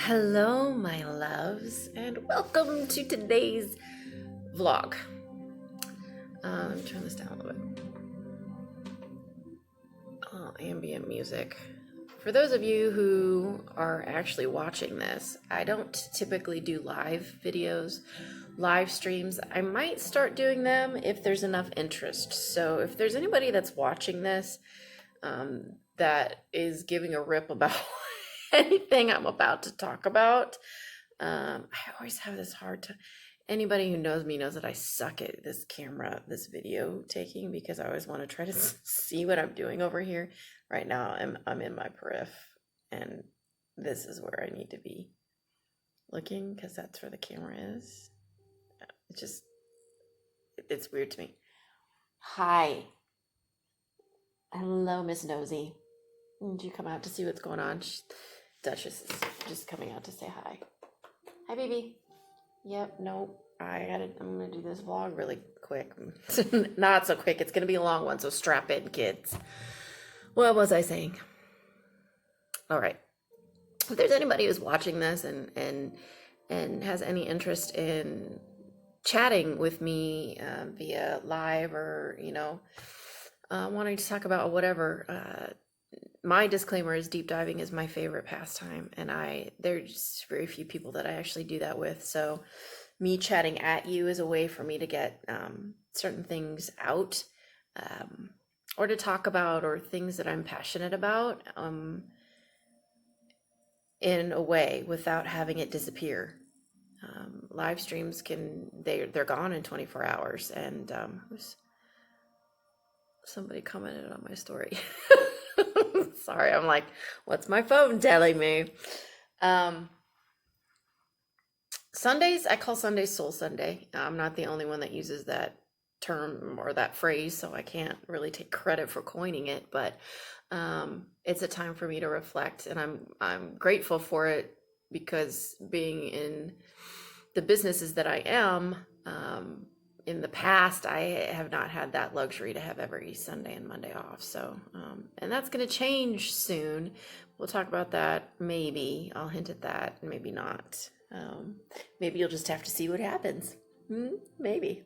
Hello, my loves, and welcome to today's vlog. Let me turn this down a little bit. Ambient music. For those of you who are actually watching this, I don't typically do live videos, live streams. I might start doing them if there's enough interest. So if there's anybody that's watching this that is giving a rip about anything I'm about to talk about, I always have this hard time. Anybody who knows me knows that I suck at this video taking, because I always want to try to see what I'm doing over here. Right now, I'm in my periph, and this is where I need to be looking, because that's where the camera is. It's weird to me. Hi. Hello, Miss Nosy. Did you come out to see what's going on? Duchess is just coming out to say hi. Hi, baby. Yep, nope. I'm gonna do this vlog really quick. Not so quick. It's gonna be a long one, so strap in, kids. What was I saying? All right. If there's anybody who's watching this and has any interest in chatting with me via live, or wanting to talk about whatever, my disclaimer is deep diving is my favorite pastime, and there's very few people that I actually do that with. So me chatting at you is a way for me to get certain things out, or to talk about, or things that I'm passionate about, in a way without having it disappear. Live streams they're gone in 24 hours, and somebody commented on my story. Sorry, I'm like, what's my phone telling me? Sundays, I call Sundays Soul Sunday. I'm not the only one that uses that term or that phrase, so I can't really take credit for coining it, but it's a time for me to reflect, and I'm grateful for it, because being in the businesses that I am, in the past, I have not had that luxury to have every Sunday and Monday off. So, and that's going to change soon. We'll talk about that. Maybe I'll hint at that. Maybe not. Maybe you'll just have to see what happens. Maybe,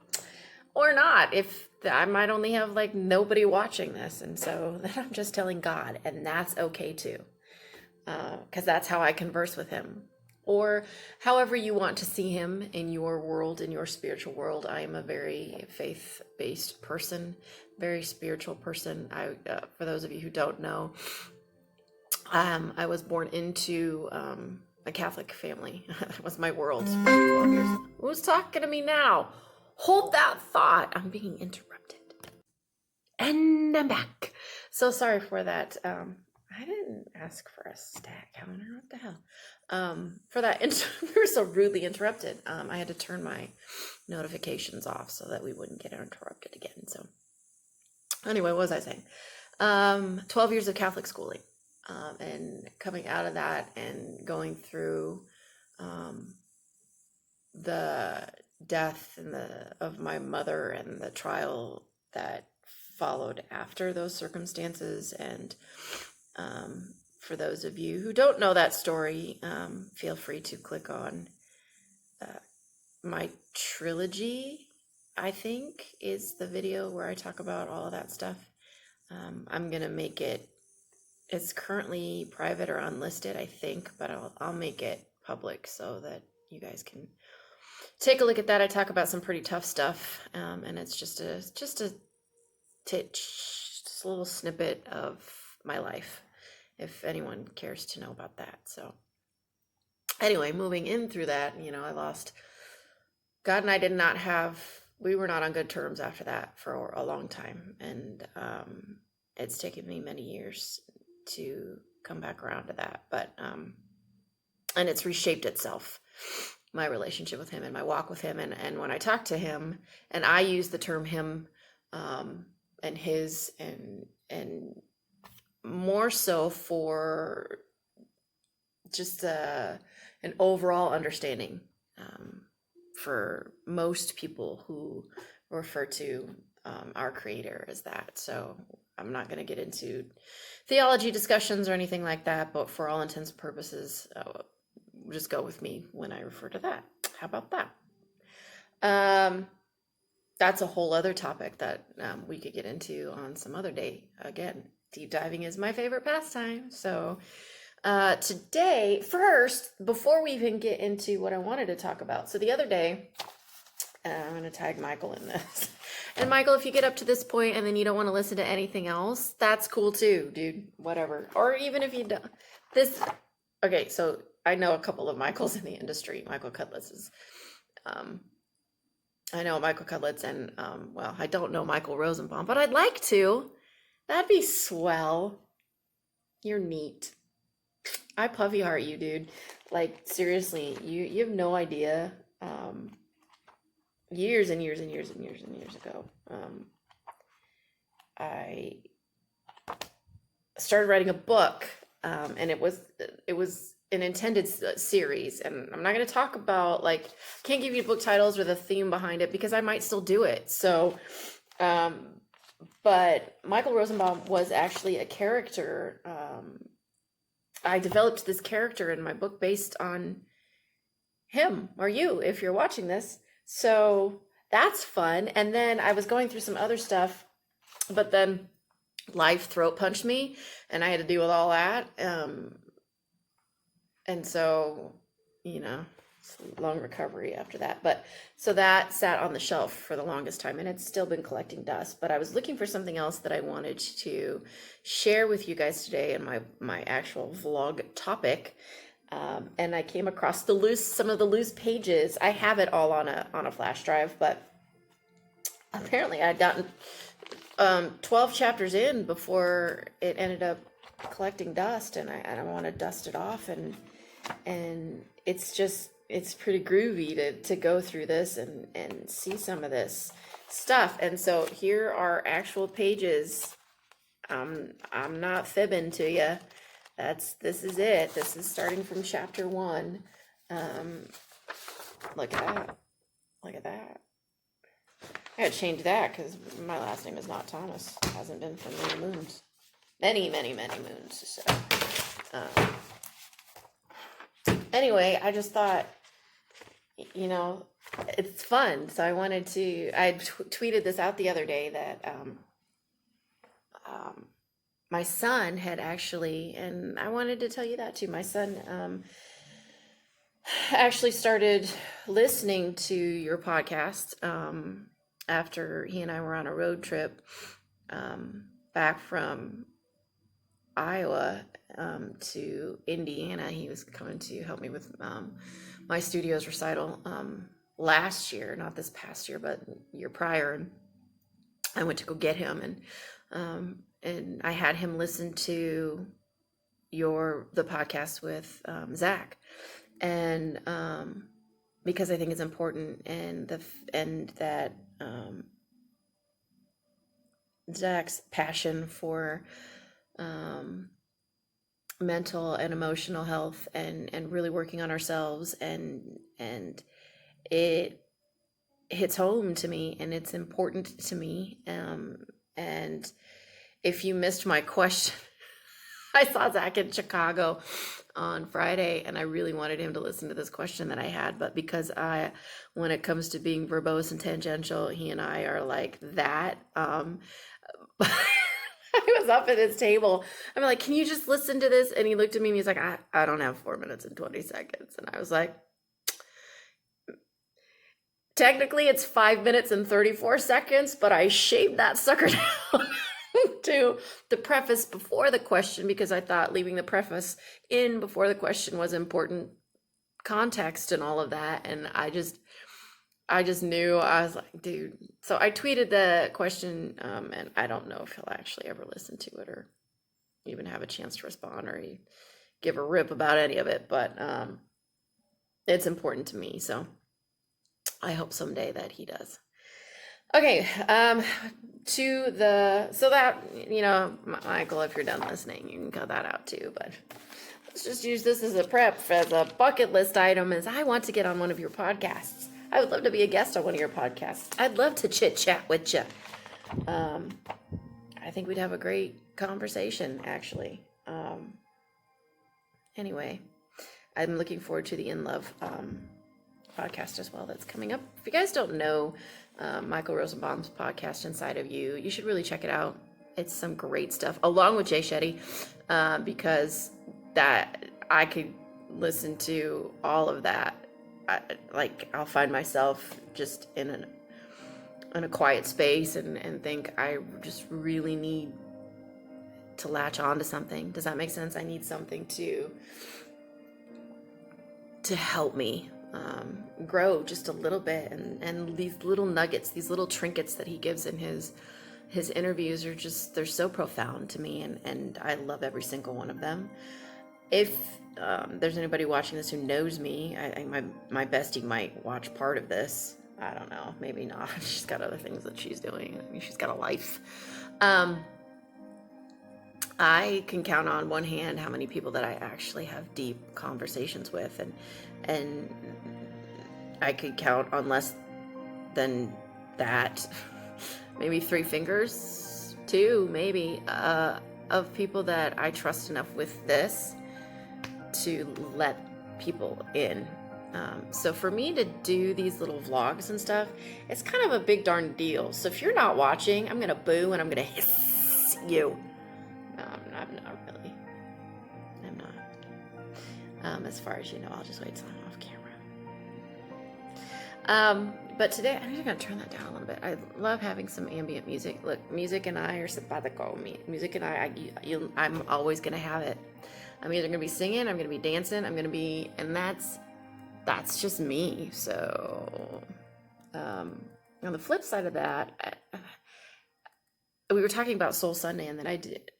or not. If I might only have like nobody watching this, and so then I'm just telling God, and that's okay too, because that's how I converse with Him. Or however you want to see Him in your world, in your spiritual world. I am a very faith-based person, very spiritual person. For those of you who don't know, I was born into a Catholic family. That was my world for 12 years. Who's talking to me now? Hold that thought. I'm being interrupted. And I'm back. So sorry for that. I didn't ask for a stack counter. What the hell? For that, we were so rudely interrupted. I had to turn my notifications off so that we wouldn't get interrupted again. So anyway, what was I saying? 12 years of Catholic schooling, and coming out of that and going through the death of my mother, and the trial that followed after those circumstances. And for those of you who don't know that story, feel free to click on my trilogy, I think is the video where I talk about all of that stuff. I'm gonna make it's currently private or unlisted, I think, but I'll make it public so that you guys can take a look at that. I talk about some pretty tough stuff, and it's just a little snippet of my life, if anyone cares to know about that. So anyway, moving in through that, I lost God, and we were not on good terms after that for a long time. And it's taken me many years to come back around to that. But, and it's reshaped itself, my relationship with Him and my walk with Him. And when I talk to Him, and I use the term Him, and His, and more so for just an overall understanding, for most people who refer to our Creator as that. So I'm not going to get into theology discussions or anything like that, but for all intents and purposes, just go with me when I refer to that. How about that? That's a whole other topic that we could get into on some other day. Again, deep diving is my favorite pastime. So today, first, before we even get into what I wanted to talk about. So the other day, I'm going to tag Michael in this. And Michael, if you get up to this point and then you don't want to listen to anything else, that's cool too, dude. Whatever. Or even if you don't. Okay, so I know a couple of Michaels in the industry. Michael Cudlitz is... I know Michael Cudlitz and, well, I don't know Michael Rosenbaum, but I'd like to. That'd be swell. You're neat. I puffy heart you, dude. Like, seriously, you have no idea. Years and years and years and years and years ago, I started writing a book, and it was an intended series, and I'm not going to talk about, like, can't give you book titles or the theme behind it because I might still do it. So, but Michael Rosenbaum was actually a character. I developed this character in my book based on him or you, if you're watching this. So that's fun. And then I was going through some other stuff, but then life throat punched me and I had to deal with all that. And so, it's a long recovery after that. But so that sat on the shelf for the longest time and it's still been collecting dust. But I was looking for something else that I wanted to share with you guys today in my actual vlog topic. And I came across some of the loose pages. I have it all on a flash drive, but apparently I'd gotten 12 chapters in before it ended up collecting dust, and I want to dust it off, and it's pretty groovy to go through this and see some of this stuff. And so here are actual pages. I'm not fibbing to you. This is it. This is starting from chapter 1. Look at that. Look at that. I gotta change that because my last name is not Thomas. It hasn't been for many moons. Many, many, many moons. So, anyway, I just thought, it's fun. So I wanted to, I tweeted this out the other day that, my son had actually, and I wanted to tell you that too. My son actually started listening to your podcast after he and I were on a road trip back from Iowa to Indiana. He was coming to help me with my studio's recital last year, not this past year, but year prior. And I went to go get him, and I had him listen to the podcast with Zach, and because I think it's important, and that Zach's passion for mental and emotional health and really working on ourselves, and it hits home to me, and it's important to me. And if you missed my question, I saw Zach in Chicago on Friday, and I really wanted him to listen to this question that I had, but because when it comes to being verbose and tangential, he and I are like that. I was up at his table. I'm like, can you just listen to this? And he looked at me and he's like, I don't have 4 minutes and 20 seconds. And I was like, technically it's 5 minutes and 34 seconds, but I shaved that sucker down to the preface before the question, because I thought leaving the preface in before the question was important context and all of that. And I just knew. I was like, dude. So I tweeted the question, and I don't know if he'll actually ever listen to it or even have a chance to respond or give a rip about any of it, but it's important to me, so I hope someday that he does. Okay, so that, Michael, if you're done listening, you can cut that out too, but let's just use this as a bucket list item, as I want to get on one of your podcasts. I would love to be a guest on one of your podcasts. I'd love to chit chat with you. I think we'd have a great conversation, actually. Anyway, I'm looking forward to the In Love podcast as well that's coming up. If you guys don't know Michael Rosenbaum's podcast, Inside of You, you should really check it out. It's some great stuff, along with Jay Shetty, because that I could listen to all of that. I'll find myself just in a quiet space and think I just really need to latch on to something. Does that make sense? I need something to help me grow just a little bit, and these little nuggets, these little trinkets that he gives in his interviews are just, they're so profound to me, and I love every single one of them. If there's anybody watching this who knows me, I think my bestie might watch part of this. I don't know, maybe not. She's got other things that she's doing. I mean, she's got a life. I can count on one hand how many people that I actually have deep conversations with, and I could count on less than that, maybe 3 fingers, 2 maybe, of people that I trust enough with this to let people in. So for me to do these little vlogs and stuff, it's kind of a big darn deal. So if you're not watching, I'm gonna boo and I'm gonna hiss you. No, I'm not really. I'm not. As far as you know, I'll just wait till I'm off camera. But today, I'm just gonna turn that down a little bit. I love having some ambient music. Look, music and I are simpatico. Music and I'm always gonna have it. I'm either gonna be singing, I'm gonna be dancing, and that's just me. So, on the flip side of that, we were talking about Soul Sunday, and then I get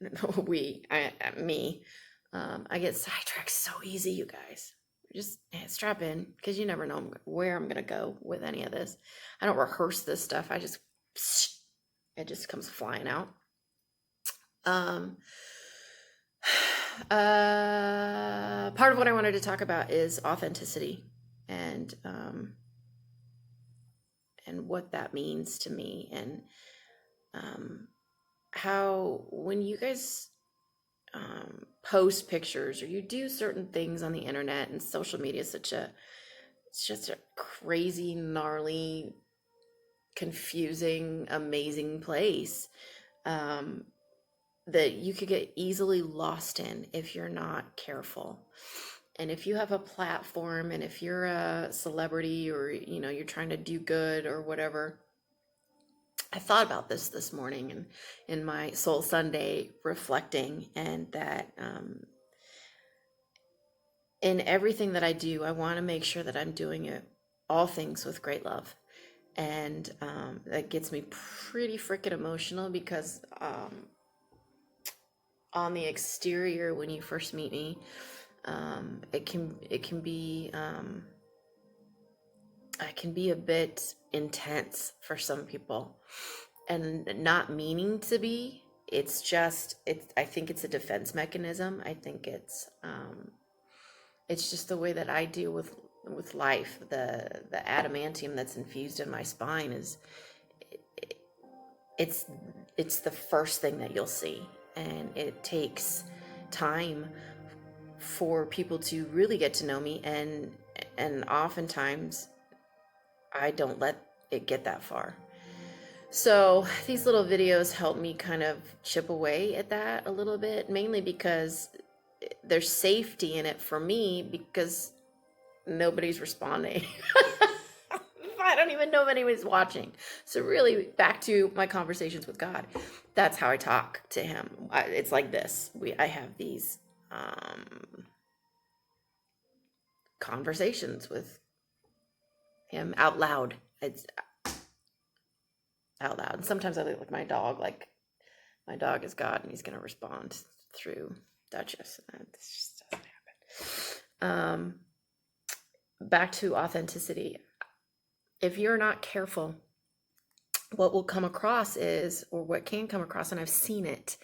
sidetracked so easy, you guys. Just strap in, because you never know where I'm gonna go with any of this. I don't rehearse this stuff. It just comes flying out. Part of what I wanted to talk about is authenticity, and what that means to me, and how when you guys post pictures or you do certain things on the internet and social media, it's just a crazy, gnarly, confusing, amazing place that you could get easily lost in if you're not careful. And if you have a platform, and if you're a celebrity, or you're trying to do good or whatever, I thought about this morning, and in my Soul Sunday reflecting, and that in everything that I do, I want to make sure that I'm doing it, all things, with great love. And that gets me pretty freaking emotional, because on the exterior, when you first meet me, it can be I can be a bit intense for some people, and not meaning to be. It's just, I think it's a defense mechanism. I think it's just the way that I deal with life. The adamantium that's infused in my spine is, it's the first thing that you'll see, and it takes time for people to really get to know me, and oftentimes I don't let it get that far. So these little videos help me kind of chip away at that a little bit, mainly because there's safety in it for me, because nobody's responding. I don't even know if anybody's watching. So really, back to my conversations with God. That's how I talk to him. It's like this. I have these conversations with him out loud. It's out loud. And sometimes I look like my dog, like my dog is God, and he's going to respond through Duchess. This just doesn't happen. Back to authenticity. If you're not careful, what will come across is, or what can come across, and I've seen it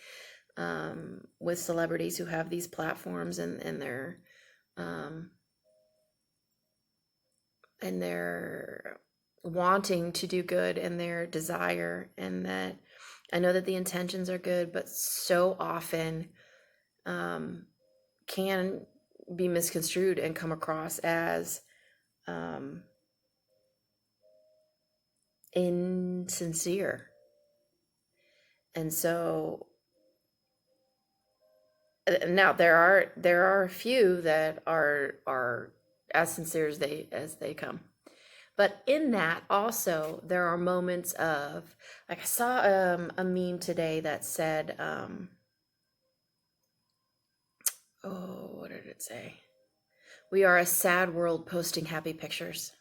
with celebrities who have these platforms, and they're wanting to do good, and their desire, and that I know that the intentions are good, but so often can be misconstrued and come across as insincere. And so now there are a few that are as sincere as they come. But in that also there are moments of, like I saw a meme today that said oh, what did it say? We are a sad world posting happy pictures.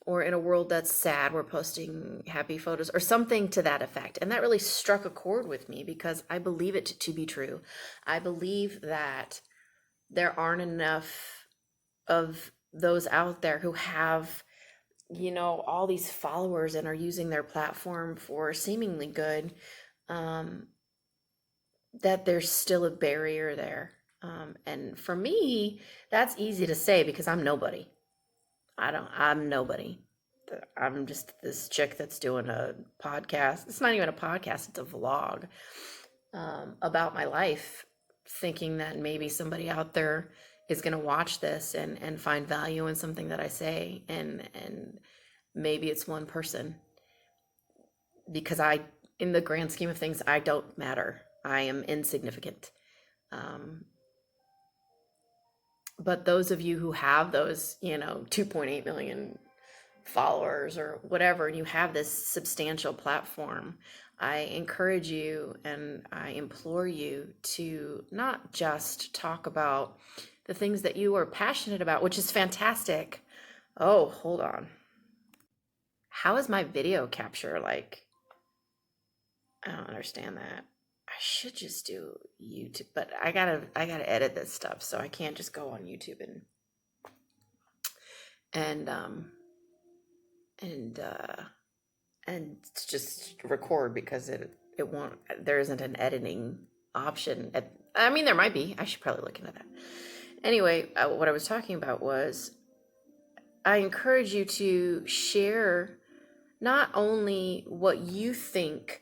Or in a world that's sad, we're posting happy photos, or something to that effect. And that really struck a chord with me because I believe it to be true. I believe that there aren't enough of those out there who have, all these followers and are using their platform for seemingly good, that there's still a barrier there. And for me, that's easy to say because I'm nobody. I'm nobody. I'm just this chick that's doing a podcast. It's not even a podcast, it's a vlog about my life, thinking that maybe somebody out there is going to watch this and find value in something that I say. And maybe it's one person, because in the grand scheme of things, I don't matter. I am insignificant. But those of you who have those, 2.8 million followers or whatever, and you have this substantial platform, I encourage you and I implore you to not just talk about the things that you are passionate about, which is fantastic. Oh, hold on. How is my video capture like? I don't understand that. I should just do YouTube, but I gotta edit this stuff, so I can't just go on YouTube and and just record, because it won't, there isn't an editing option. I mean, there might be. I should probably look into that. Anyway, what I was talking about was, I encourage you to share not only what you think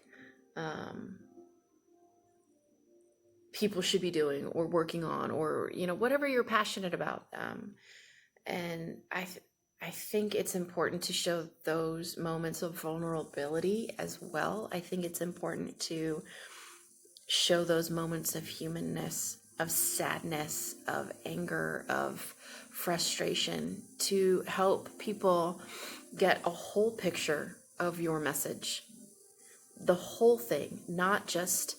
people should be doing or working on, or whatever you're passionate about, and I think it's important to show those moments of vulnerability as well. I think it's important to show those moments of humanness, of sadness, of anger, of frustration, to help people get a whole picture of your message. The whole thing, not just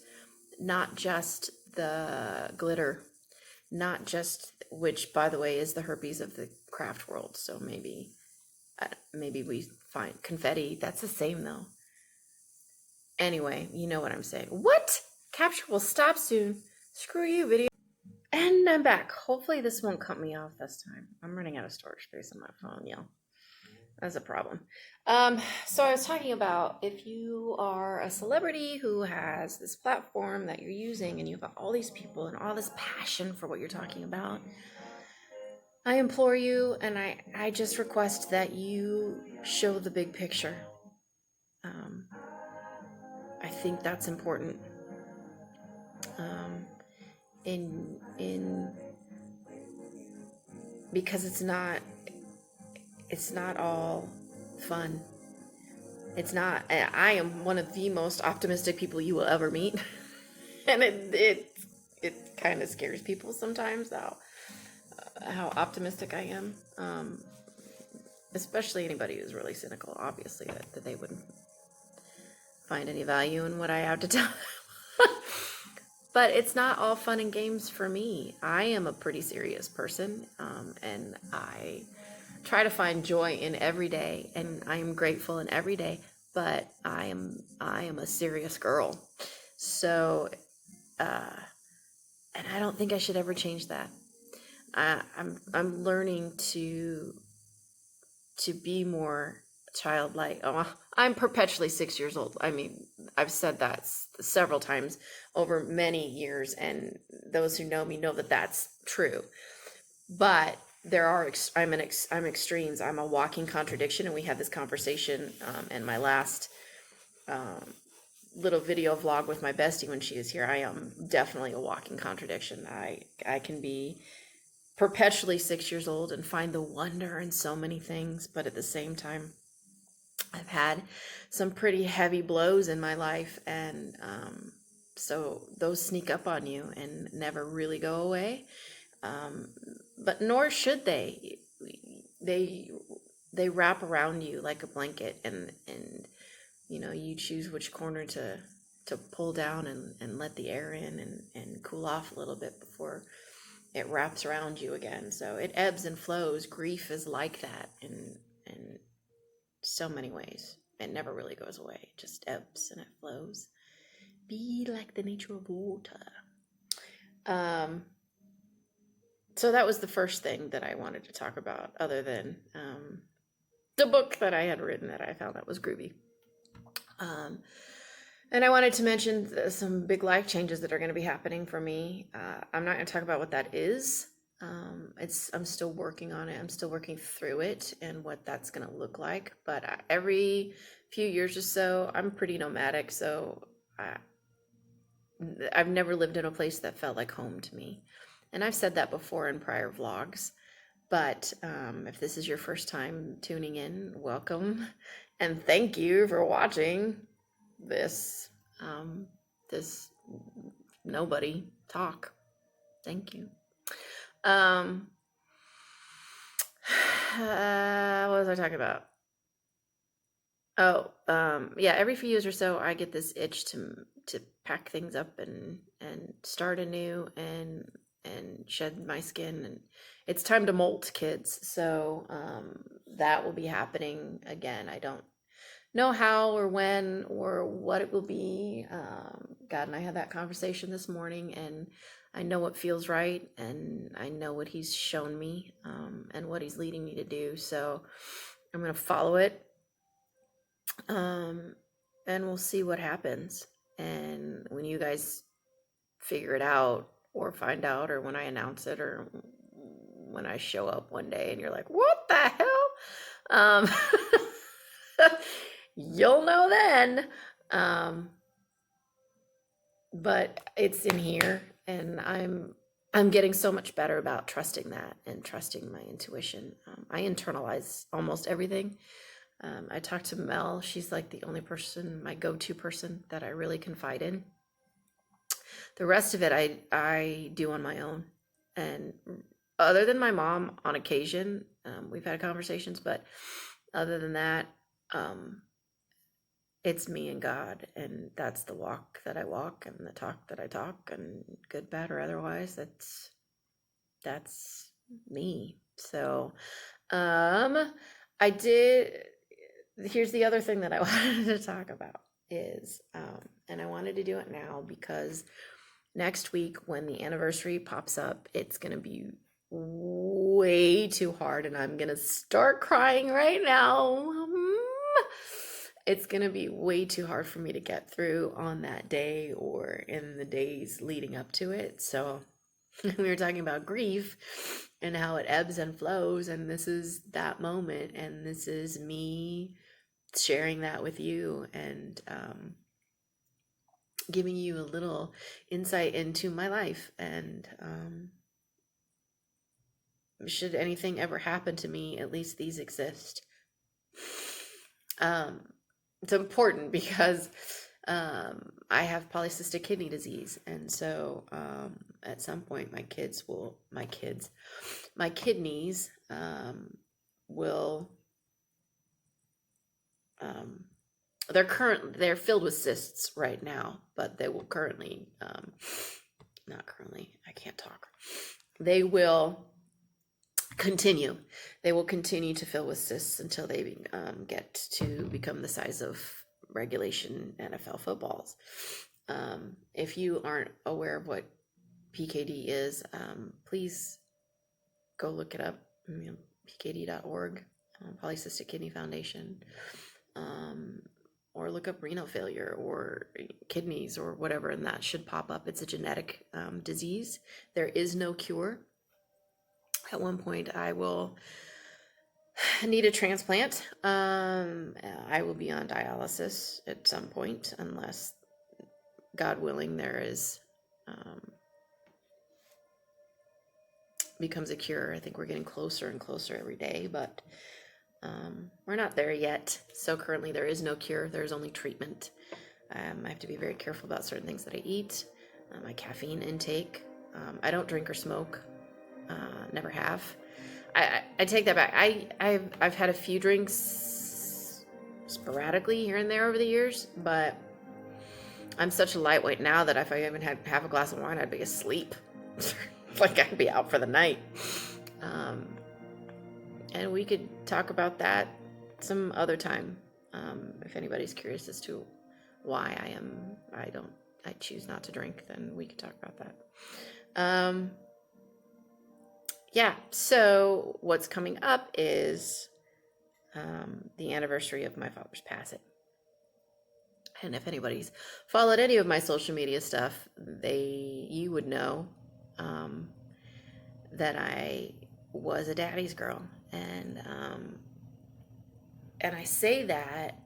the glitter, not just, which by the way is the herpes of the craft world. So maybe we find confetti, that's the same though. Anyway, you know what I'm saying. What? Capture will stop soon. Screw you, video. And I'm back. Hopefully this won't cut me off this time. I'm running out of storage space on my phone, yo. That's a problem. So I was talking about, if you are a celebrity who has this platform that you're using and you've got all these people and all this passion for what you're talking about, I implore you and I just request that you show the big picture. I think that's important. Because it's not all fun. It's not. I am one of the most optimistic people you will ever meet. And it kind of scares people sometimes how optimistic I am. Especially anybody who's really cynical, obviously, that they wouldn't find any value in what I have to tell them. But it's not all fun and games for me. I am a pretty serious person, and I try to find joy in every day, and I am grateful in every day. But I am a serious girl, so and I don't think I should ever change that. I'm learning to be more childlike. Oh, I'm perpetually 6 years old. I mean, I've said that several times over many years, and those who know me know that that's true. But there are I'm extremes. I'm a walking contradiction, and we had this conversation in my last little video vlog with my bestie when she is here, I am definitely a walking contradiction. I can be perpetually 6 years old and find the wonder in so many things, but at the same time, I've had some pretty heavy blows in my life, and so those sneak up on you and never really go away. Um, but nor should they. They they wrap around you like a blanket, and you choose which corner to pull down and let the air in and cool off a little bit before it wraps around you again. So it ebbs and flows. Grief is like that in so many ways. It never really goes away. It just ebbs and it flows. Be like the nature of water. Um, so that was the first thing that I wanted to talk about, other than the book that I had written that I found that was groovy. And I wanted to mention some big life changes that are going to be happening for me. I'm not going to talk about what that is. I'm still working on it. I'm still working through it and what that's going to look like. But every few years or so, I'm pretty nomadic. So I've never lived in a place that felt like home to me. And I've said that before in prior vlogs. But if this is your first time tuning in, welcome. And thank you for watching this this nobody talk. Thank you. What was I talking about? Oh, yeah, every few years or so I get this itch to pack things up and start anew and shed my skin, and it's time to molt, kids. So that will be happening again. I don't know how or when or what it will be. God and I had that conversation this morning, and I know what feels right, and I know what he's shown me, and what he's leading me to do. So I'm going to follow it, and we'll see what happens. And when you guys figure it out or find out, or when I announce it, or when I show up one day and you're like, what the hell? You'll know then. But it's in here, and I'm getting so much better about trusting that and trusting my intuition. I internalize almost everything. I talked to Mel. She's like the only person, my go-to person that I really confide in. The rest of it I do on my own. And other than my mom on occasion, we've had conversations, but other than that, it's me and God, and that's the walk that I walk and the talk that I talk, and good, bad, or otherwise, that's me. So, I did. Here's the other thing that I wanted to talk about is, and I wanted to do it now because next week when the anniversary pops up, it's gonna be way too hard, and I'm gonna start crying right now. It's gonna be way too hard for me to get through on that day or in the days leading up to it. So we were talking about grief and how it ebbs and flows, and this is that moment, and this is me sharing that with you, and giving you a little insight into my life. And should anything ever happen to me, at least these exist. It's important because I have polycystic kidney disease, and so at some point my kidneys will they're filled with cysts right now, but they will currently not currently, I can't talk. They will continue to fill with cysts until they get to become the size of regulation NFL footballs. If you aren't aware of what PKD is, please go look it up. PKD.org, Polycystic Kidney Foundation, or look up renal failure or kidneys or whatever, and that should pop up. It's a genetic disease. There is no cure. At one point, I will need a transplant. I will be on dialysis at some point, unless God willing, there is becomes a cure. I think we're getting closer and closer every day, but we're not there yet. So currently there is no cure. There's only treatment. I have to be very careful about certain things that I eat, my caffeine intake. I don't drink or smoke. Never have. I take that back. I've had a few drinks sporadically here and there over the years, but I'm such a lightweight now that if I even had half a glass of wine, I'd be asleep. Like I'd be out for the night. And we could talk about that some other time. If anybody's curious as to why I choose not to drink, then we could talk about that. Yeah, so what's coming up is the anniversary of my father's passing. And if anybody's followed any of my social media stuff, you would know that I was a daddy's girl. And I say that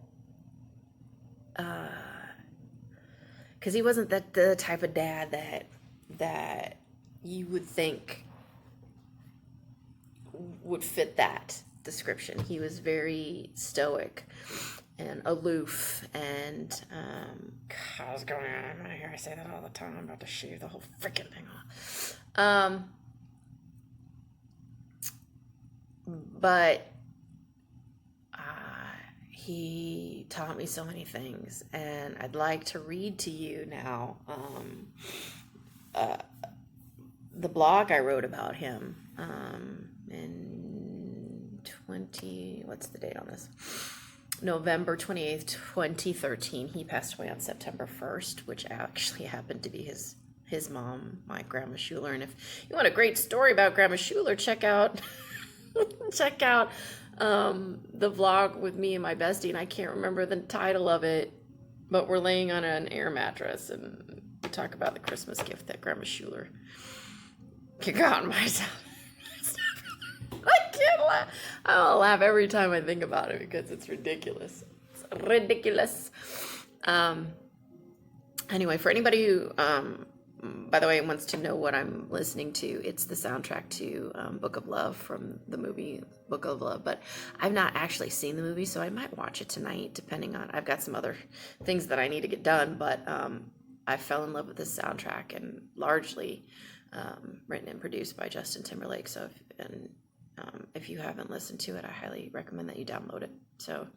because he wasn't the type of dad that you would think would fit that description. He was very stoic and aloof, and God, what's going on? I hear I say that all the time. I'm about to shave the whole freaking thing off. But he taught me so many things, and I'd like to read to you now the blog I wrote about him in what's the date on this? November 28th, 2013. He passed away on September 1st, which actually happened to be his mom, my Grandma Schuler. And if you want a great story about Grandma Schuler, check out the vlog with me and my bestie, and I can't remember the title of it, but we're laying on an air mattress and we talk about the Christmas gift that Grandma Schuler got myself. I can't laugh. I'll laugh every time I think about it because it's ridiculous. It's ridiculous. Anyway, for anybody who, by the way, wants to know what I'm listening to, it's the soundtrack to Book of Love from the movie Book of Love. But I've not actually seen the movie, so I might watch it tonight, depending on, I've got some other things that I need to get done. But I fell in love with this soundtrack, and largely written and produced by Justin Timberlake. So if you haven't listened to it, I highly recommend that you download it. So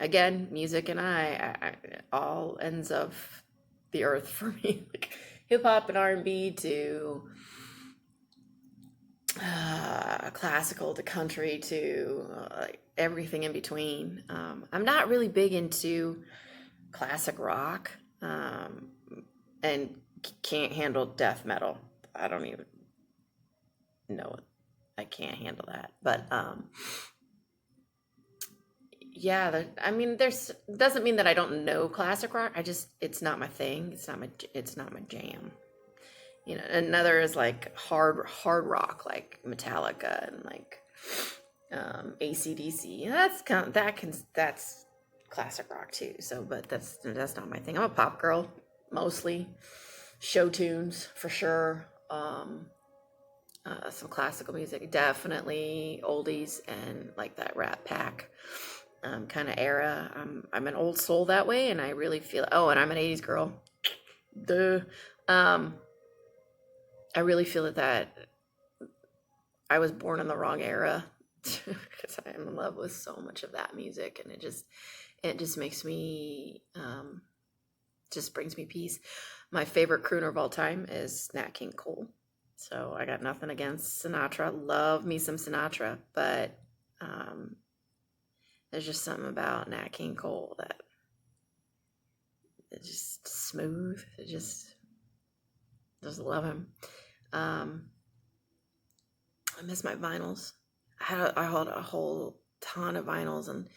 again, music and I all ends of the earth for me, like hip hop and R&B to classical to country to everything in between. I'm not really big into classic rock and can't handle death metal. I don't even know it. I can't handle that. But yeah, there's doesn't mean that I don't know classic rock. It's not my thing. It's not my jam. You know, another is like hard rock, like Metallica and like AC/DC. That's classic rock too. So, but that's not my thing. I'm a pop girl mostly. Show tunes for sure. Some classical music, definitely oldies, and like that Rat Pack kind of era. I'm an old soul that way, and I really feel. Oh, and I'm an '80s girl. Duh. I really feel that I was born in the wrong era because I am in love with so much of that music, and it just makes me just brings me peace. My favorite crooner of all time is Nat King Cole. So I got nothing against Sinatra. Love me some Sinatra, but there's just something about Nat King Cole that it's just smooth. It just love him. I miss my vinyls. I had a whole ton of vinyls, and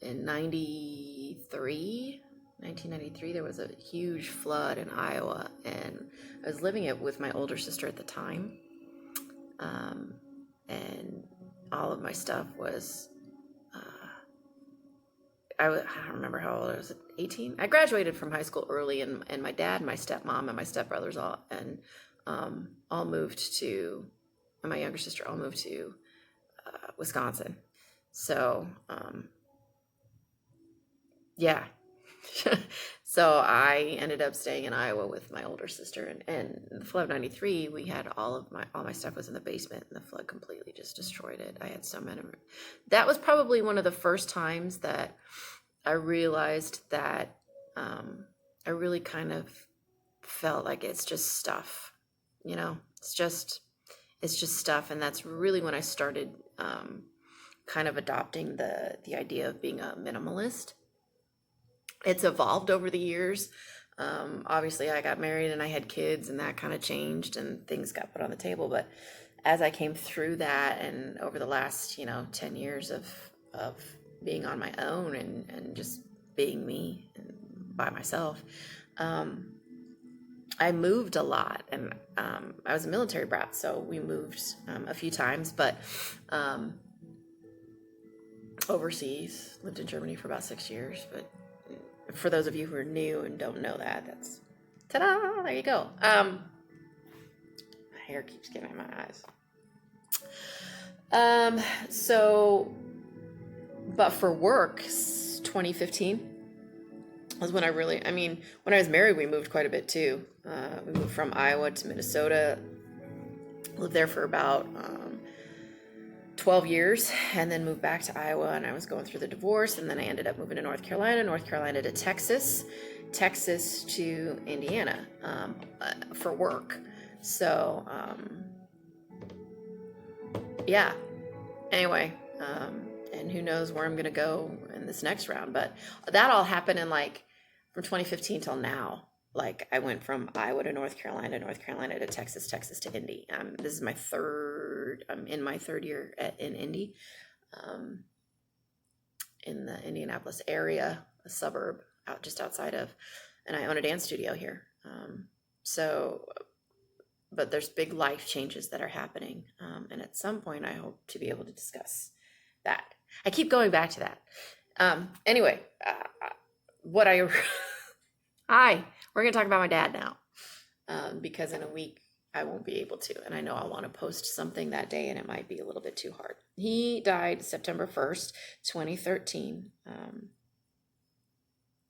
in 1993, there was a huge flood in Iowa, and I was living it with my older sister at the time. And all of my stuff was I don't remember how old I was, 18. I graduated from high school early, and my dad, my stepmom, and my stepbrothers all moved to, and my younger sister all moved to Wisconsin. So yeah. So I ended up staying in Iowa with my older sister, and the flood of 93, we had all my stuff was in the basement, and the flood completely just destroyed it. I had so many. That was probably one of the first times that I realized that I really kind of felt like it's just stuff, it's just stuff. And that's really when I started kind of adopting the idea of being a minimalist. It's evolved over the years. Obviously, I got married and I had kids, and that kind of changed, and things got put on the table. But as I came through that, and over the last 10 years of being on my own, and just being me and by myself, I moved a lot. And I was a military brat, so we moved a few times, but overseas. Lived in Germany for about 6 years. But for those of you who are new and don't know that, that's ta-da, there you go. My hair keeps getting in my eyes. But for work, 2015 was when when I was married, we moved quite a bit too. We moved from Iowa to Minnesota, lived there for about 12 years, and then moved back to Iowa, and I was going through the divorce, and then I ended up moving to North Carolina to Texas to Indiana for work. So yeah, anyway, and who knows where I'm gonna go in this next round, but that all happened in from 2015 till now. I went from Iowa to North Carolina to Texas to Indy. This is I'm in my third year in Indy, in the Indianapolis area, a suburb just outside of, and I own a dance studio here. But there's big life changes that are happening. And at some point I hope to be able to discuss that. I keep going back to that. Anyway, we're going to talk about my dad now, because in a week I won't be able to, and I know I'll want to post something that day, and it might be a little bit too hard. He died September 1st, 2013,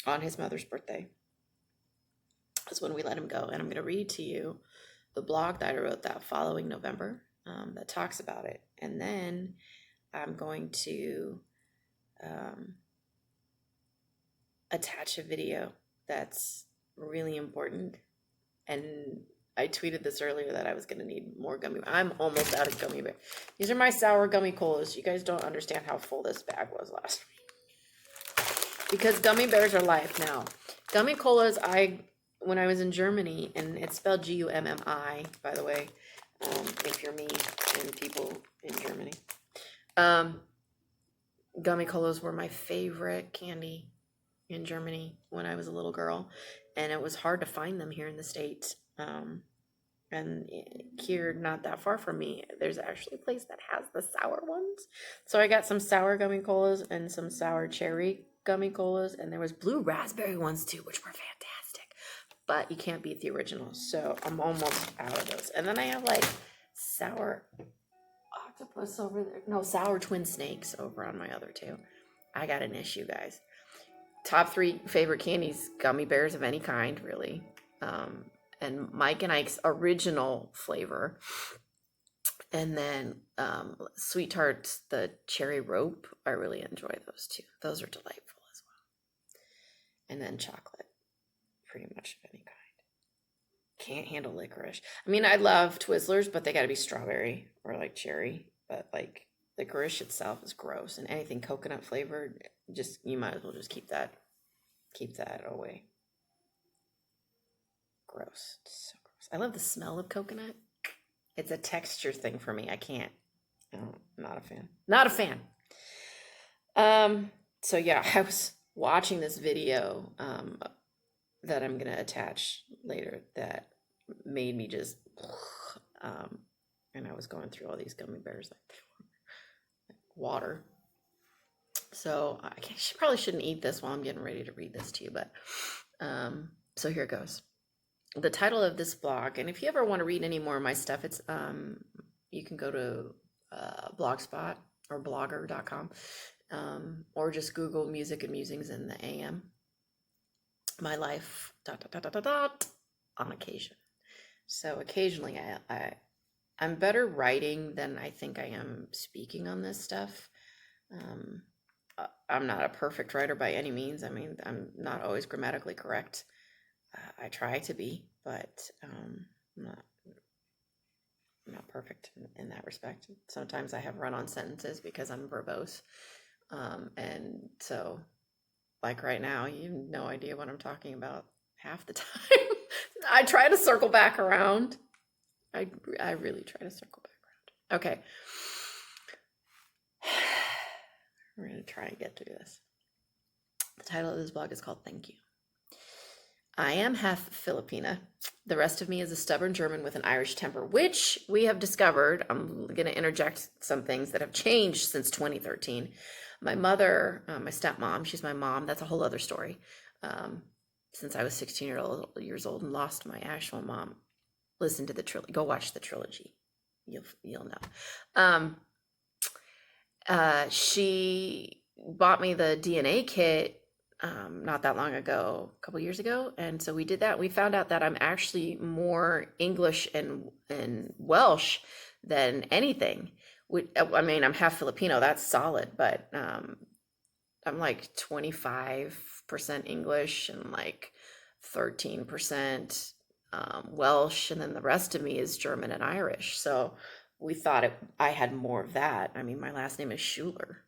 on his mother's birthday. That's when we let him go, and I'm going to read to you the blog that I wrote that following November that talks about it, and then I'm going to attach a video that's really important. And I tweeted this earlier that I was going to need more gummy. I'm almost out of gummy bears. These are my sour gummy colas. You guys don't understand how full this bag was last week, because gummy bears are life now. Gummy colas, when I was in Germany, and it's spelled Gummi, by the way, if you're me and people in Germany. Gummy colas were my favorite candy in Germany when I was a little girl, and it was hard to find them here in the States. And here, not that far from me, there's actually a place that has the sour ones. So I got some sour gummy colas and some sour cherry gummy colas, and there was blue raspberry ones too, which were fantastic. But you can't beat the original, so I'm almost out of those. And then I have sour octopus over there. No, sour twin snakes over on my other two. I got an issue, guys. Top 3 favorite candies, gummy bears of any kind, really. And Mike and Ike's original flavor. And then Sweet Tarts, the cherry rope. I really enjoy those too. Those are delightful as well. And then chocolate, pretty much of any kind. Can't handle licorice. I love Twizzlers, but they got to be strawberry or cherry. But licorice itself is gross, and anything coconut flavored, you might as well just keep that away. Gross. It's so gross. I love the smell of coconut. It's a texture thing for me. I can't. I'm not a fan. So yeah, I was watching this video that I'm gonna attach later that made me just and I was going through all these gummy bears like water. So probably shouldn't eat this while I'm getting ready to read this to you, but so here it goes. The title of this blog, and if you ever want to read any more of my stuff, it's you can go to Blogspot or blogger.com, or just Google Music and Musings in the AM. My life, dot, dot, dot, dot, dot, on occasion. So occasionally I'm better writing than I think I am speaking on this stuff. I'm not a perfect writer by any means. I mean, I'm not always grammatically correct. I try to be, but I'm not perfect in that respect. Sometimes I have run-on sentences because I'm verbose. And so, like right now, you have no idea what I'm talking about half the time. I try to circle back around. I really try to circle back around. Okay. We're going to try and get through this. The title of this blog is called Thank You. I am half Filipina. The rest of me is a stubborn German with an Irish temper, which we have discovered. I'm going to interject some things that have changed since 2013. My mother, my stepmom, she's my mom. That's a whole other story. Since I was 16 years old and lost my actual mom, listen to the trilogy. Go watch the trilogy. You'll know. She bought me the DNA kit not that long ago, a couple years ago, and so we did that. We found out that I'm actually more English and Welsh than anything. I mean, I'm half Filipino, that's solid, but I'm like 25% English and like 13% Welsh, and then the rest of me is German and Irish. So we thought I had more of that. I mean, my last name is Schuler.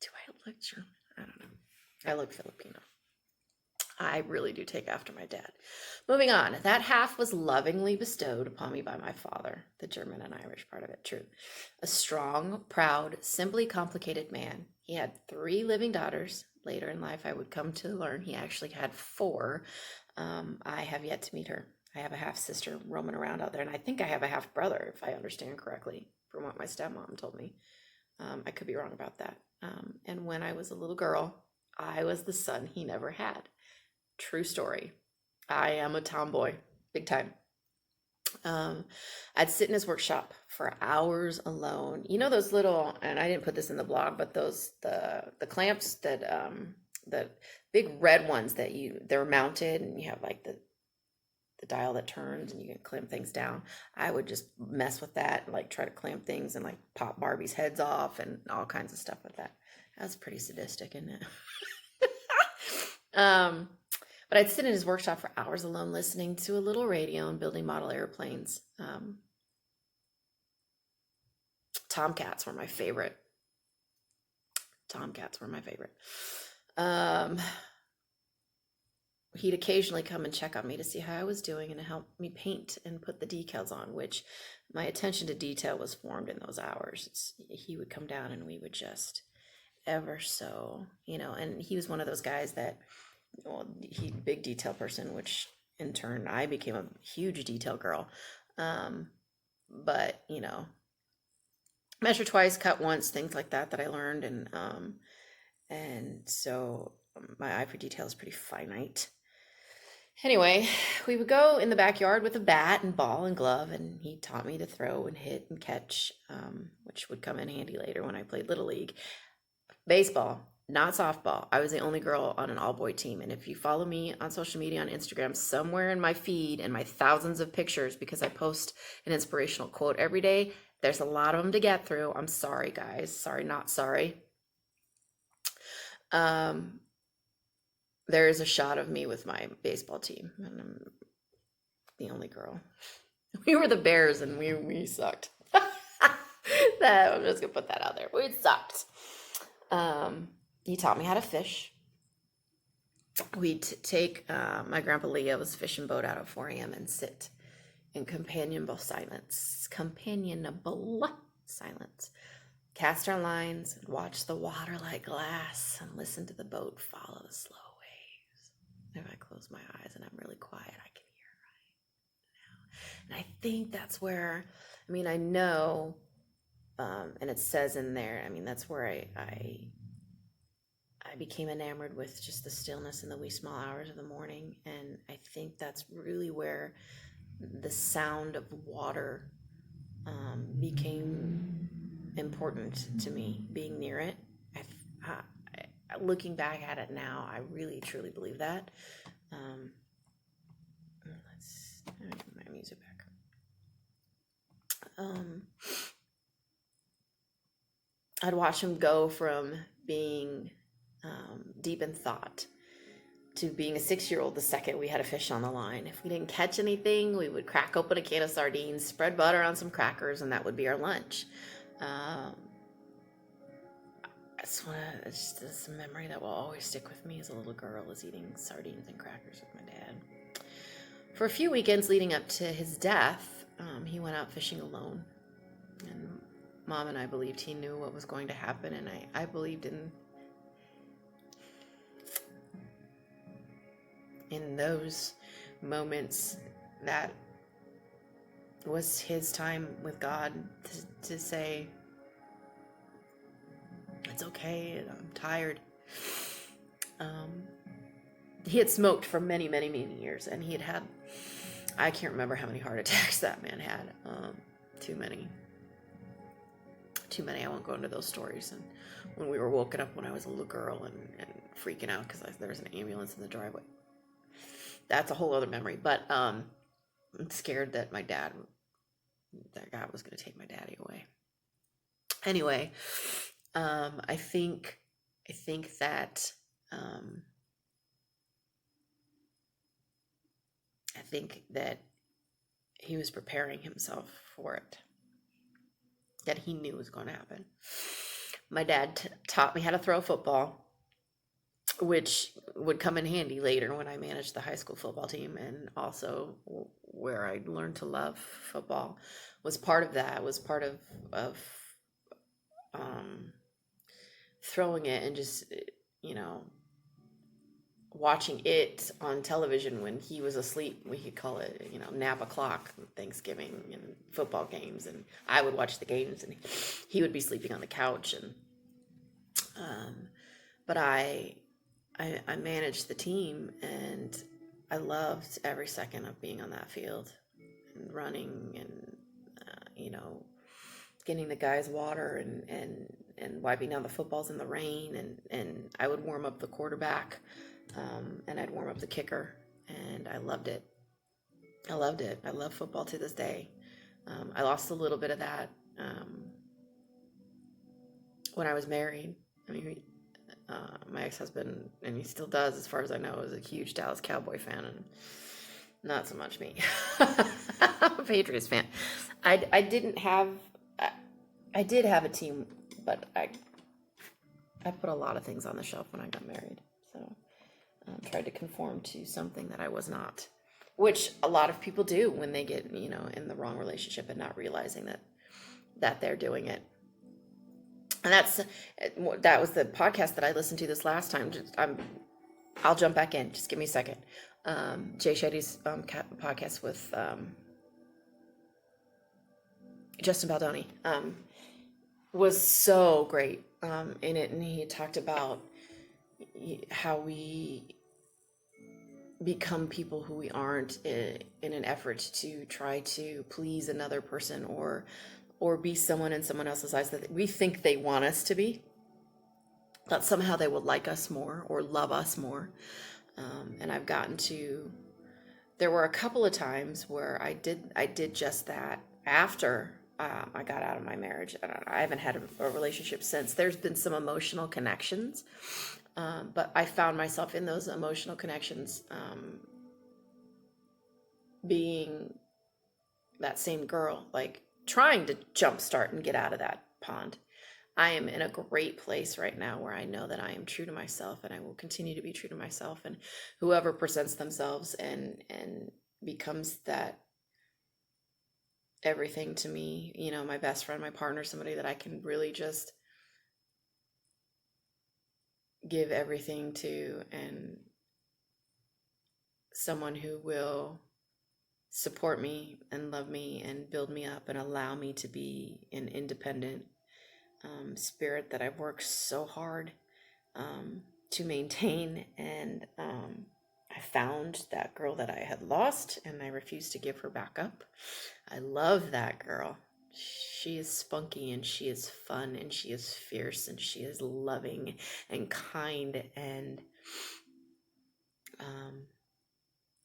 Do I look German? I don't know. I look Filipino. I really do take after my dad. Moving on. That half was lovingly bestowed upon me by my father, the German and Irish part of it, true. A strong, proud, simply complicated man. He had 3 living daughters. Later in life, I would come to learn he actually had 4. I have yet to meet her. I have a half sister roaming around out there, and I think I have a half brother, if I understand correctly, from what my stepmom told me. I could be wrong about that. And when I was a little girl, I was the son he never had. True story. I am a tomboy, big time. I'd sit in his workshop for hours alone. You know those little, and I didn't put this in the blog, but those the clamps that the big red ones that they're mounted, and you have like the dial that turns and you can clamp things down. I would just mess with that and like try to clamp things and like pop Barbie's heads off and all kinds of stuff with that. That's pretty sadistic, isn't it? But I'd sit in his workshop for hours alone, listening to a little radio and building model airplanes. Tomcats were my favorite. He'd occasionally come and check on me to see how I was doing and to help me paint and put the decals on, which my attention to detail was formed in those hours. He would come down and we would just ever so, and he was one of those guys that, he big detail person, which in turn I became a huge detail girl. But measure twice, cut once, things like that I learned, and so my eye for detail is pretty finite. Anyway, we would go in the backyard with a bat and ball and glove, and he taught me to throw and hit and catch, which would come in handy later when I played Little League. Baseball, not softball. I was the only girl on an all-boy team, and if you follow me on social media, on Instagram, somewhere in my feed and my thousands of pictures, because I post an inspirational quote every day, there's a lot of them to get through. I'm sorry, guys. Sorry, not sorry. There is a shot of me with my baseball team, and I'm the only girl. We were the Bears, and we sucked. I'm just gonna put that out there. We sucked. He taught me how to fish. We'd take my grandpa Leo's fishing boat out at 4 a.m. and sit in companionable silence. Cast our lines and watch the water like glass and listen to the boat follow the slow waves. If I close my eyes and I'm really quiet, I can hear right now. And I think that's where, I know, and it says in there, that's where I I became enamored with just the stillness in the wee small hours of the morning. And I think that's really where the sound of water became important to me, being near it. Looking back at it now, I really truly believe that. Let me get my music back. I'd watch him go from being deep in thought to being a 6-year-old the second we had a fish on the line. If we didn't catch anything, we would crack open a can of sardines, spread butter on some crackers, and that would be our lunch. It's a memory that will always stick with me as a little girl, is eating sardines and crackers with my dad. For a few weekends leading up to his death, he went out fishing alone. And Mom and I believed he knew what was going to happen, and I believed in those moments that was his time with God to say, it's okay, I'm tired. He had smoked for many, many, many years, and he had I can't remember how many heart attacks that man had. Too many. I won't go into those stories. And when we were woken up when I was a little girl and freaking out because there was an ambulance in the driveway. That's a whole other memory. But I'm scared that that God was going to take my daddy away. Anyway, I think that he was preparing himself for it, that he knew was going to happen. My dad taught me how to throw a football, which would come in handy later when I managed the high school football team, and also where I learned to love football was part of that, was part of throwing it and just, watching it on television when he was asleep. We could call it, nap o'clock, Thanksgiving and football games, and I would watch the games and he would be sleeping on the couch. And but I managed the team, and I loved every second of being on that field and running and getting the guys water and wiping down the footballs in the rain, and I would warm up the quarterback. And I'd warm up the kicker, and I loved it. I love football to this day. I lost a little bit of that when I was married. I mean, my ex-husband, and he still does, as far as I know, is a huge Dallas Cowboy fan, and not so much me. I'm a Patriots fan. I did have a team, but I put a lot of things on the shelf when I got married. So tried to conform to something that I was not, which a lot of people do when they get, in the wrong relationship and not realizing that they're doing it. And that was the podcast that I listened to this last time. I'll jump back in. Just give me a second. Jay Shetty's podcast with Justin Baldoni was so great in it, and he talked about how we become people who we aren't in an effort to try to please another person or be someone in someone else's eyes that we think they want us to be, that somehow they would like us more or love us more. And I've gotten to, there were a couple of times where I did just that after I got out of my marriage. I haven't had a relationship since. There's been some emotional connections, but I found myself in those emotional connections being that same girl, like trying to jumpstart and get out of that pond. I am in a great place right now where I know that I am true to myself, and I will continue to be true to myself. And whoever presents themselves and becomes that everything to me, my best friend, my partner, somebody that I can really just give everything to, and someone who will support me and love me and build me up and allow me to be an independent spirit that I've worked so hard to maintain. And I found that girl that I had lost, and I refused to give her back up. I love that girl. She is spunky, and she is fun, and she is fierce, and she is loving and kind, and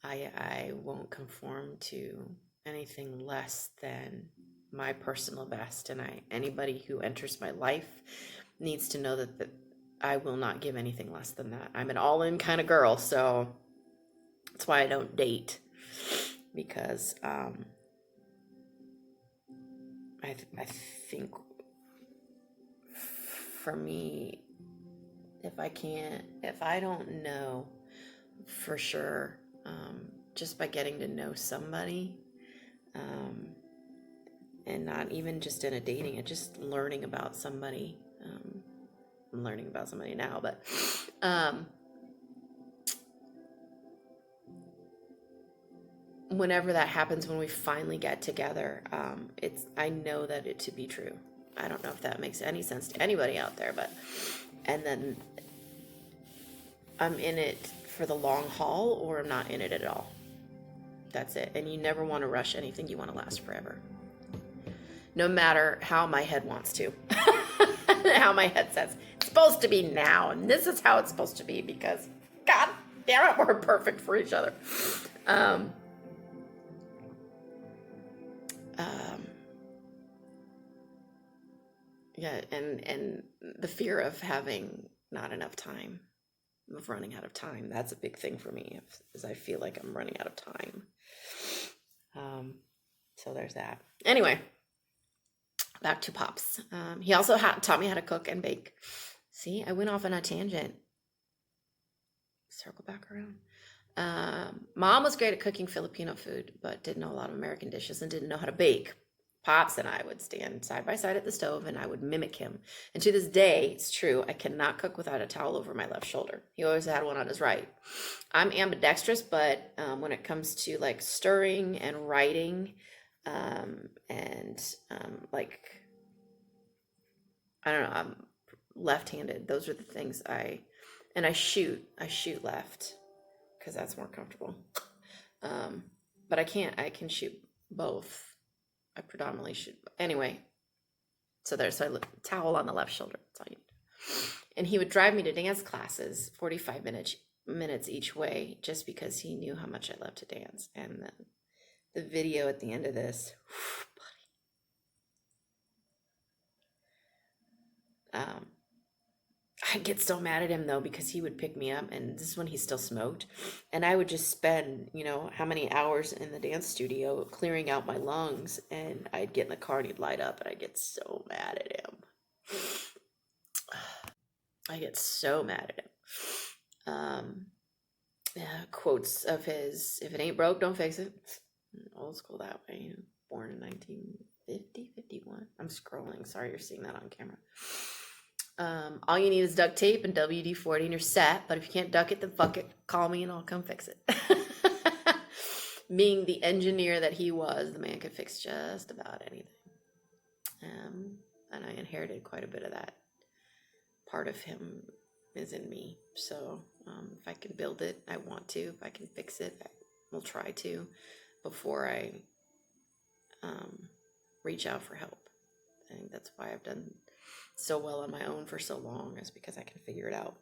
I won't conform to anything less than my personal best. And anybody who enters my life needs to know that I will not give anything less than that. I'm an all-in kind of girl, so that's why I don't date, because I think for me, if I don't know for sure, just by getting to know somebody, and not even just in a dating, and just learning about somebody. I'm learning about somebody now, but whenever that happens, when we finally get together, I know that it to be true. I don't know if that makes any sense to anybody out there, but and then I'm in it for the long haul, or I'm not in it at all. That's it. And you never want to rush anything. You want to last forever. No matter how my head wants to. How my head says, it's supposed to be now, and this is how it's supposed to be, because God damn it, we're perfect for each other. Yeah, and the fear of having not enough time, of running out of time, that's a big thing for me, is I feel like I'm running out of time. So there's that. Anyway, back to Pops. He also taught me how to cook and bake. See, I went off on a tangent. Circle back around. Mom was great at cooking Filipino food, but didn't know a lot of American dishes and didn't know how to bake. Pops and I would stand side by side at the stove, and I would mimic him. And to this day, it's true, I cannot cook without a towel over my left shoulder. He always had one on his right. I'm ambidextrous, but when it comes to like stirring and writing, like, I don't know, I'm left-handed. Those are the things I shoot left, because that's more comfortable. But I can shoot both. I predominantly shoot. Anyway, so there's a towel on the left shoulder. That's all you need. And he would drive me to dance classes, 45 minutes each way, just because he knew how much I love to dance. And the video at the end of this, buddy. I'd get so mad at him though, because he would pick me up, and this is when he still smoked, and I would just spend, how many hours in the dance studio clearing out my lungs, and I'd get in the car and he'd light up, and I'd get so mad at him. I get so mad at him. Quotes of his: "If it ain't broke, don't fix it." Old school that way. Born in 1950, 51. I'm scrolling. Sorry you're seeing that on camera. All you need is duct tape and WD-40 and you're set, but if you can't duck it, then fuck it. Call me and I'll come fix it. Being the engineer that he was, the man could fix just about anything. And I inherited quite a bit of that. Part of him is in me. So if I can build it, I want to. If I can fix it, I will try to, before I reach out for help. I think that's why I've done so well on my own for so long, is because I can figure it out.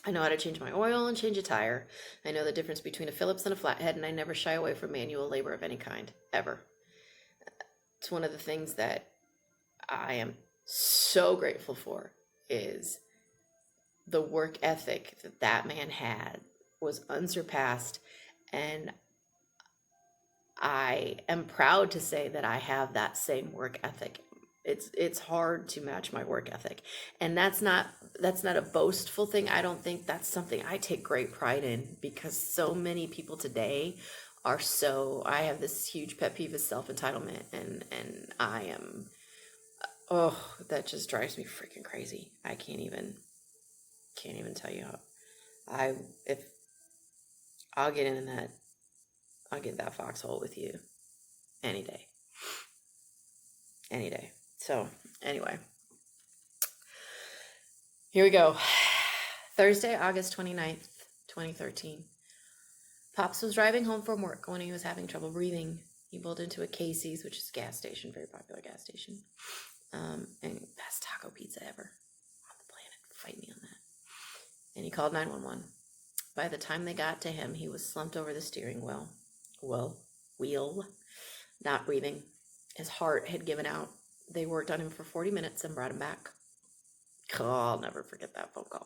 I know how to change my oil and change a tire. I know the difference between a Phillips and a flathead, and I never shy away from manual labor of any kind, ever. It's one of the things that I am so grateful for, is the work ethic that man had was unsurpassed, and I am proud to say that I have that same work ethic. It's hard to match my work ethic, and that's not a boastful thing. I don't think that's something I take great pride in, because so many people today are so. I have this huge pet peeve of self-entitlement, and I am, that just drives me freaking crazy. I can't even tell you how. If I'll get in that, I'll get that foxhole with you any day. So anyway, here we go. Thursday, August 29th, 2013. Pops was driving home from work when he was having trouble breathing. He pulled into a Casey's, which is a gas station, very popular gas station. And best taco pizza ever on the planet. Fight me on that. And he called 911. By the time they got to him, he was slumped over the steering wheel, not breathing. His heart had given out. They worked on him for 40 minutes and brought him back. Oh, I'll never forget that phone call.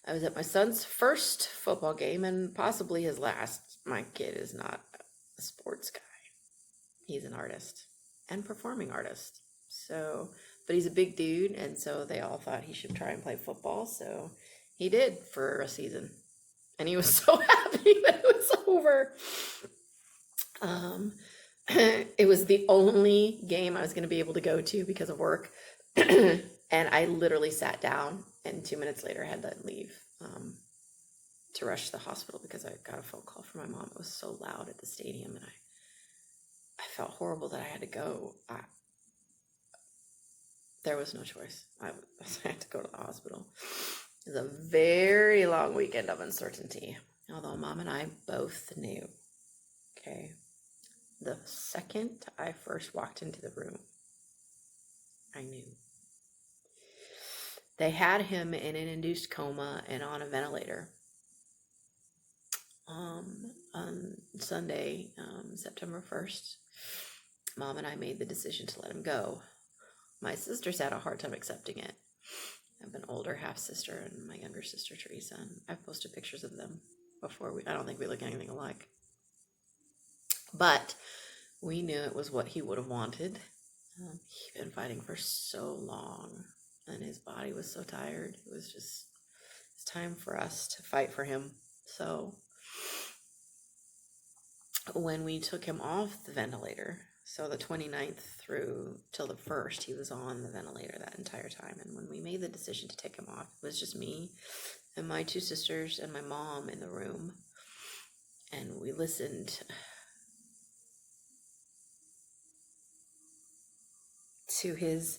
I was at my son's first football game and possibly his last. My kid is not a sports guy. He's an artist and performing artist. So, but he's a big dude, and so they all thought he should try and play football. So he did for a season. And he was so happy that it was over. It was the only game I was going to be able to go to because of work. And I literally sat down, and 2 minutes later I had to leave to rush to the hospital because I got a phone call from my mom. It was so loud at the stadium, and I felt horrible that I had to go. There was no choice. I had to go to the hospital. It was a very long weekend of uncertainty, although Mom and I both knew. Okay. The second I first walked into the room, I knew. They had him in an induced coma and on a ventilator. On Sunday, September 1st, Mom and I made the decision to let him go. My sisters had a hard time accepting it. I have an older half-sister and my younger sister, Teresa, and I've posted pictures of them before. I don't think we look anything alike. But we knew it was what he would have wanted. He'd been fighting for so long, and his body was so tired. It's time for us to fight for him. So when we took him off the ventilator, so the 29th through till the 1st, he was on the ventilator that entire time. And when we made the decision to take him off, it was just me and my two sisters and my mom in the room. And we listened to his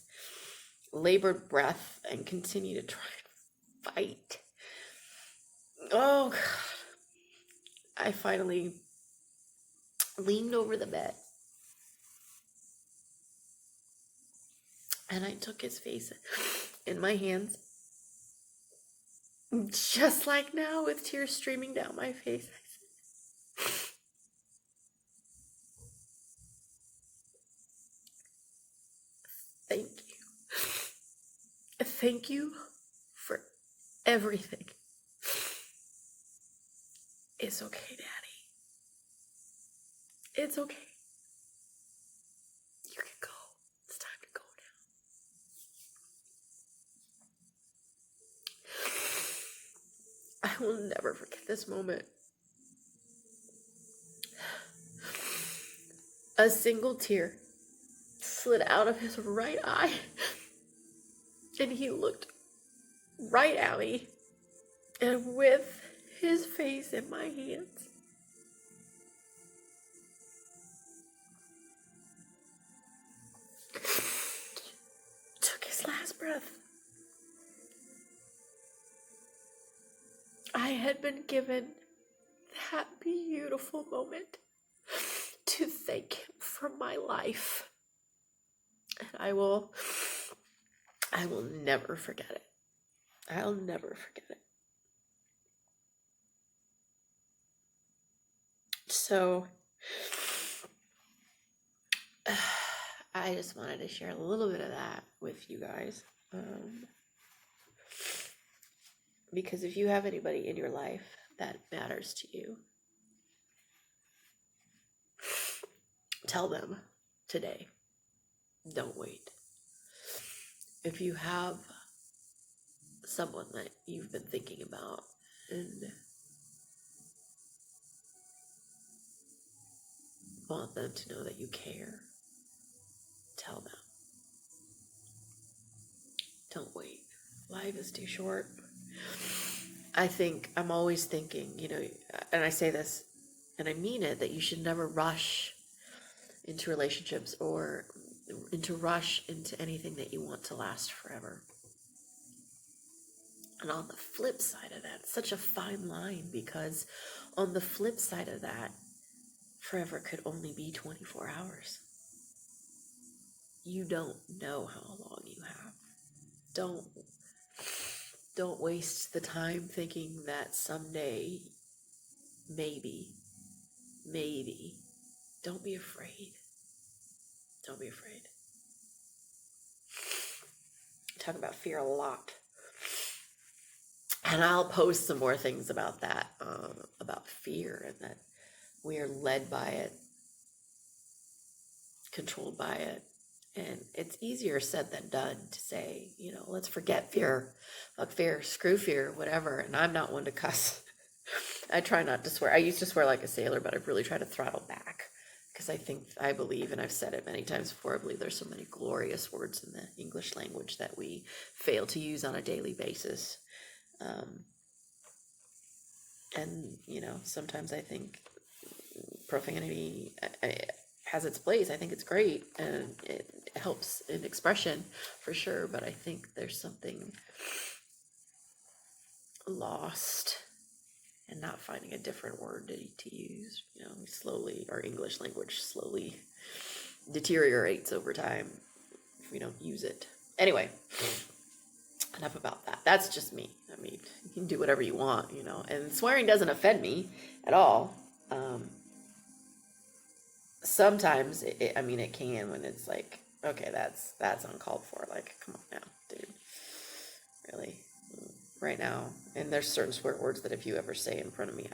labored breath and continue to try and fight. Oh, God. I finally leaned over the bed. And I took his face in my hands, just like now, with tears streaming down my face. I said, thank you. Thank you for everything. It's okay, Daddy. It's okay. You can go. It's time to go now. I will never forget this moment. A single tear slid out of his right eye, and he looked right at me, and with his face in my hands, took his last breath. I had been given that beautiful moment to thank him for my life. And I will never forget it. I'll never forget it. So, I just wanted to share a little bit of that with you guys. Because if you have anybody in your life that matters to you, tell them today. Don't wait. If you have someone that you've been thinking about and want them to know that you care, tell them. Don't wait. Life is too short. I'm always thinking, and I say this, and I mean it, that you should never rush into relationships or rush into anything that you want to last forever. And on the flip side of that, such a fine line, because on the flip side of that, forever could only be 24 hours. You don't know how long you have. Don't waste the time thinking that someday, maybe, don't be afraid. Don't be afraid. I talk about fear a lot. And I'll post some more things about that, about fear, and that we are led by it, controlled by it. And it's easier said than done to say, let's forget fear, fuck fear, screw fear, whatever. And I'm not one to cuss. I try not to swear. I used to swear like a sailor, but I've really tried to throttle back, because I believe, and I've said it many times before, I believe there's so many glorious words in the English language that we fail to use on a daily basis. And sometimes I think profanity has its place. I think it's great, and it helps in expression for sure, but I think there's something lost in not finding a different word to use. Slowly, our English language slowly deteriorates over time if we don't use it. Anyway, enough about that. That's just me. I mean, you can do whatever you want, and swearing doesn't offend me at all. Sometimes it can, when it's like, okay, that's uncalled for. Like, come on now, dude. Really, right now. And there's certain swear words that if you ever say in front of me,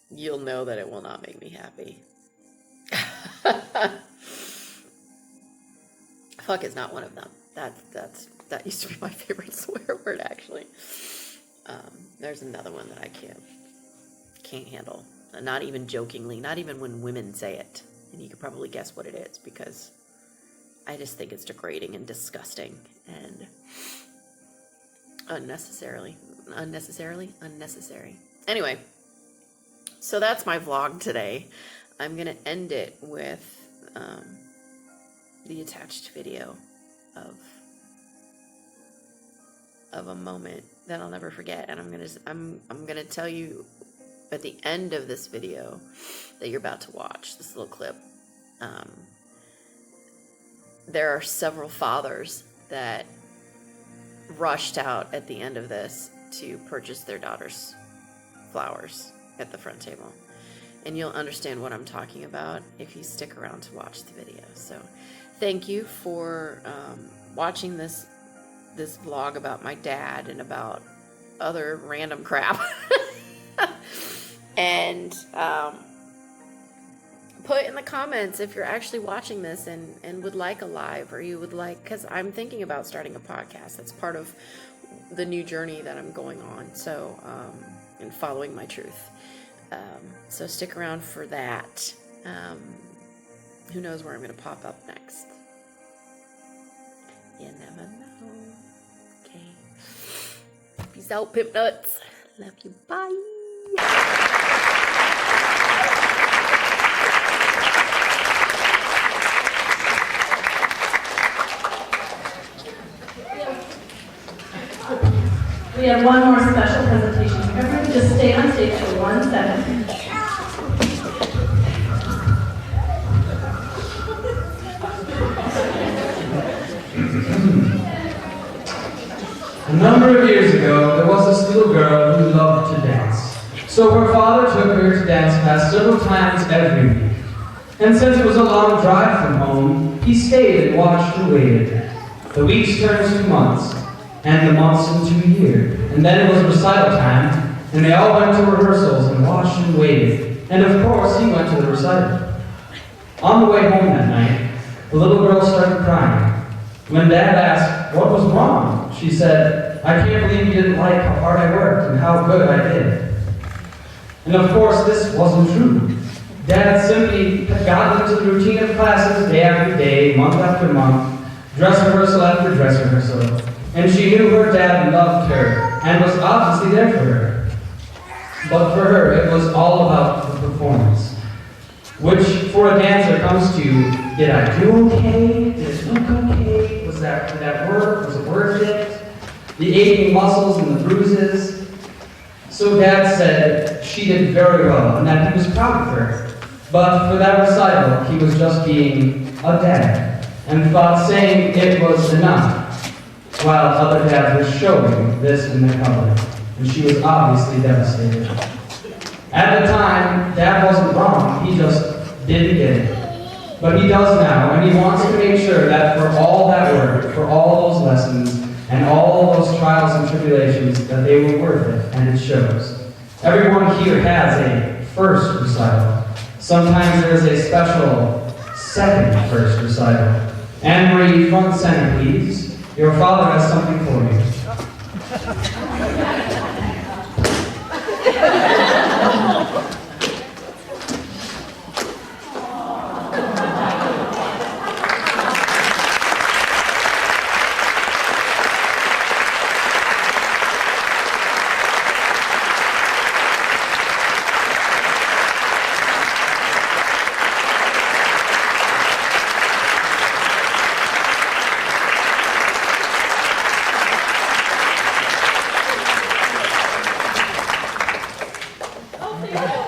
you'll know that it will not make me happy. Fuck is not one of them. That used to be my favorite swear word, actually. There's another one that I can't handle. Not even jokingly, not even when women say it. And you could probably guess what it is, because I just think it's degrading and disgusting and unnecessary. Anyway, so that's my vlog today. I'm going to end it with the attached video of a moment that I'll never forget. And I'm gonna tell you at the end of this video that you're about to watch, this little clip, there are several fathers that rushed out at the end of this to purchase their daughter's flowers at the front table. And you'll understand what I'm talking about if you stick around to watch the video. So thank you for watching this vlog about my dad and about other random crap. And put in the comments if you're actually watching this and would like a live, or you would like, because I'm thinking about starting a podcast. That's part of the new journey that I'm going on. So, and following my truth. So stick around for that. Who knows where I'm going to pop up next? You never know. Okay. Peace out, pimp nuts. Love you. Bye. We have one more special presentation. Everyone just stay on stage for 1 second. A number of years ago, there was this little girl who loved to dance. So her father took her to dance class several times every week. And since it was a long drive from home, he stayed and watched and waited. The weeks turned to months, and the months into a year. And then it was recital time, and they all went to rehearsals and watched and waited. And of course, he went to the recital. On the way home that night, the little girl started crying. When Dad asked what was wrong, she said, "I can't believe you didn't like how hard I worked and how good I did." And of course, this wasn't true. Dad simply had gotten into the routine of classes day after day, month after month, dress rehearsal after dress rehearsal. And she knew her dad loved her and was obviously there for her. But for her, it was all about the performance, which for a dancer comes to, did I do okay? Did it look okay? Was that work? Was it worth it? The aching muscles and the bruises? So Dad said she did very well and that he was proud of her. But for that recital, he was just being a dad and thought saying it was enough, while other dads were showing this in the cupboard, and she was obviously devastated. At the time, Dad wasn't wrong, he just didn't get it. But he does now, and he wants to make sure that for all that work, for all those lessons, and all those trials and tribulations, that they were worth it, and it shows. Everyone here has a first recital. Sometimes there is a special second first recital. Anne-Marie, front center, please. Your father has something for you. Oh, thank you.